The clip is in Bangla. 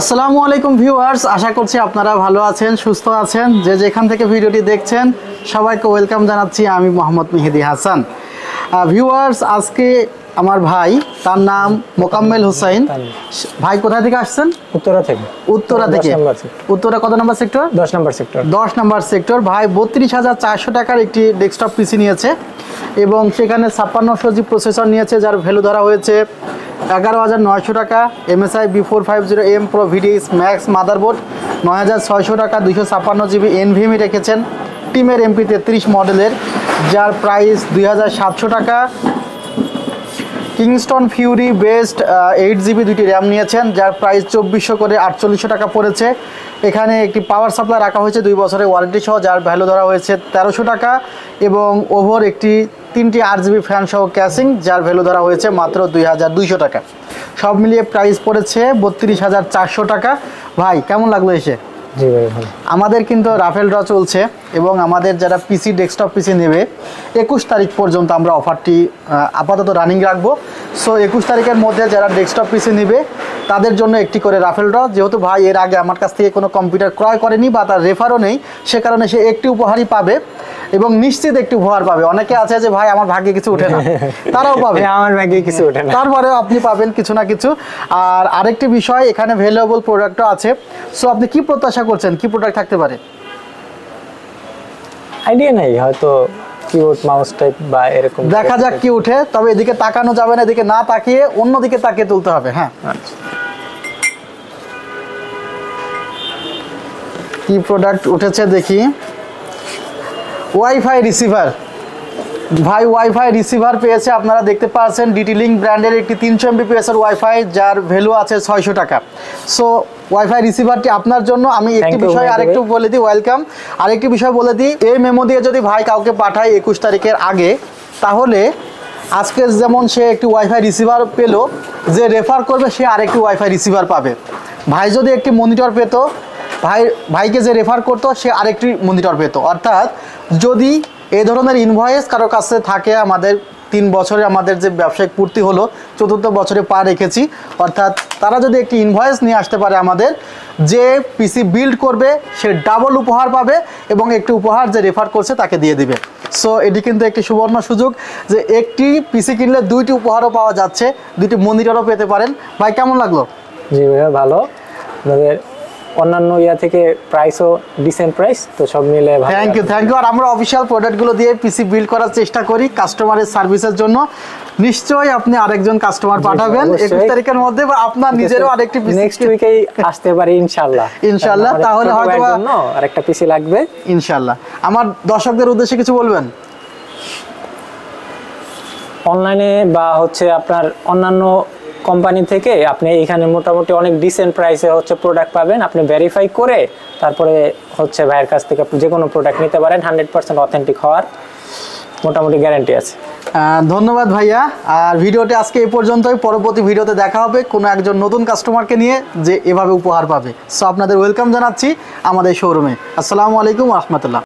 আসসালামু আলাইকুম ভিউয়ার্স, আশা করছি আপনারা ভালো আছেন, সুস্থ আছেন। যে যেখান থেকে ভিডিওটি দেখছেন সবাইকে ওয়েলকাম জানাচ্ছি। আমি মোহাম্মদ মেহেদি হাসান। ভিউয়ার্স, আজকে আমার ভাই, তার নাম মোকাম্মেল হোসেন ভাই। কোথা থেকে আসছেন? উত্তরা থেকে। উত্তরা থেকে। উত্তরা কত নম্বর সেক্টর? 10 নম্বর সেক্টর। 10 নম্বর সেক্টর। ভাই 32,400 টাকার একটি ডেস্কটপ পিসি নিয়েছে এবং সেখানে 5600 জি প্রসেসর নিয়েছে, যার ভ্যালু ধরা হয়েছে 11,900 টাকা। MSI B450M Pro VDS Max motherboard 9,600 টাকা। 256 GB NVMe রেখেছেন। টিমের MP33 মডেলের, যার প্রাইস 2,700 টাকা। কিংস্টন ফিউরি বেস্ট 8 GB দুইটি র্যাম নিয়েছেন, যার প্রাইস 2400 করে 4800 টাকা পড়েছে। এখানে একটি পাওয়ার সাপ্লাই রাখা হয়েছে 2 বছরের ওয়ারেন্টি সহ, যার ভ্যালু ধরা হয়েছে 1300 টাকা। এবং ওভার একটি 3টি RGB ফ্যান সহ ক্যাসিং, যার ভ্যালু ধরা হয়েছে মাত্র 2200 টাকা। সব মিলিয়ে প্রাইস পড়েছে 32,400 টাকা। ভাই কেমন লাগলো এসে? জি ভাই ভালো। আমাদের কিন্তু রাফেল ড্র চলছে এবং আমাদের যারা পিসি ডেস্কটপ পিসি নেবে 21 তারিখ পর্যন্ত আমরা অফারটি আপাতত রানিং রাখবো। সো 21 তারিখের মধ্যে যারা ডেস্কটপ পিসি নেবে তাদের জন্য একটি করে রাফেল ড্র। যেহেতু ভাই এর আগে আমার কাছ থেকে কোনো কম্পিউটার ক্রয় করেনি বা তার রেফারও নেই, সে কারণে সে একটি উপহারই পাবে এবং নিশ্চিত একটি উপহার পাবে। অনেকে আছে যে ভাই আমার ভাগ্যে কিছু ওঠে না, তারাও পাবে। আমার ভাগ্যে কিছু ওঠে না, তারপরেও আপনি পাবেন কিছু না কিছু। আর আরেকটি বিষয়, এখানে ভ্যালুয়েবল প্রোডাক্টও আছে। সো আপনি কি প্রত্যাশা করছেন, কি প্রোডাক্ট থাকতে পারে? আইডিয়া নাই, হয়তো কিবোর্ড মাউস টাইপ বা এরকম। দেখা যাক কি ওঠে, তবে এদিকে তাকানো যাবে না, এদিকে না তাকিয়ে অন্যদিকে তাকিয়ে তুলতে হবে। হ্যাঁ, আচ্ছা। কি প্রোডাক্ট উঠেছে দেখি। Wifi receiver. ভাই ওয়াইফাই রিসিভার পেয়েছে, আপনারা দেখতে পাচ্ছেন ডিটি লিঙ্ক ব্র্যান্ডের একটি 300 MBPS এর ওয়াইফাই, যার ভ্যালু আছে 600 টাকা। সো ওয়াইফাই রিসিভারটি আপনার জন্য। আমি একটি বিষয় আরেকটু বলে দিই, ওয়েলকাম। আরেকটি বিষয় বলে দিই, এই মেমো দিয়ে যদি ভাই কাউকে পাঠায় 21 তারিখের আগে, তাহলে আজকে যেমন সে একটি ওয়াইফাই রিসিভার পেলো, যে রেফার করবে সে আরেকটি ওয়াইফাই রিসিভার পাবে। ভাই যদি একটি মনিটর পেতো, ভাইকে যে রেফার করতো সে আরেকটি মনিটর পেতো। অর্থাৎ যদি এই ধরনের ইনভয়েস কারো কাছে থাকে, আমাদের 3 বছরে আমাদের যে ব্যবসায়িক পূর্তি হলো, 4র্থ বছরে পা রেখেছি, অর্থাৎ তারা যদি একটি ইনভয়েস নিয়ে আসতে পারে আমাদের, যে পিসি বিল্ড করবে সে ডাবল উপহার পাবে এবং একটি উপহার যে রেফার করছে তাকে দিয়ে দিবে। সো এটি কিন্তু একটি সুবর্ণ সুযোগ যে একটি পিসি কিনলে 2টি উপহারও পাওয়া যাচ্ছে, 2টি মনিটরও পেতে পারেন। ভাই কেমন লাগলো? জি ভাইয়া ভালো। আপনাদের অন্যান্য ইয়া থেকে প্রাইসও ডিসেন্ট প্রাইস, তো সব মিলে ভালো। Thank you. আর আমরা অফিশিয়াল প্রোডাক্টগুলো দিয়ে পিসি বিল্ড করার চেষ্টা করি কাস্টমারের সার্ভিসের জন্য। নিশ্চয়ই আপনি আরেকজন কাস্টমার পাঠাবেন 21 তারিখের মধ্যে, বা আপনার নিজেরও আরেকটি পিসি নেক্সট উইকেই আসতে পারি ইনশাআল্লাহ। তাহলে হয়তো আরেকটা পিসি লাগবে ইনশাআল্লাহ। আমার দর্শকদের উদ্দেশ্যে কিছু বলবেন? অনলাইনে বা হচ্ছে আপনার অন্যান্য কোম্পানি থেকে আপনি এখানে মোটামুটি অনেক ডিসেন্ট প্রাইসে হচ্ছে প্রোডাক্ট পাবেন। আপনি ভেরিফাই করে তারপরে হচ্ছে ভাইয়ের কাছ থেকে যে কোনো প্রোডাক্ট নিতে পারেন। 100% অথেন্টিক হওয়ার মোটামুটি গ্যারান্টি আছে। ধন্যবাদ ভাইয়া। আর ভিডিওটি আজকে এই পর্যন্তই। পরবর্তী ভিডিওতে দেখা হবে কোনো একজন নতুন কাস্টমারকে নিয়ে যে এভাবে উপহার পাবে। সো আপনাদের ওয়েলকাম জানাচ্ছি আমাদের শোরুমে। আসসালামু আলাইকুম ওয়া রাহমাতুল্লাহ।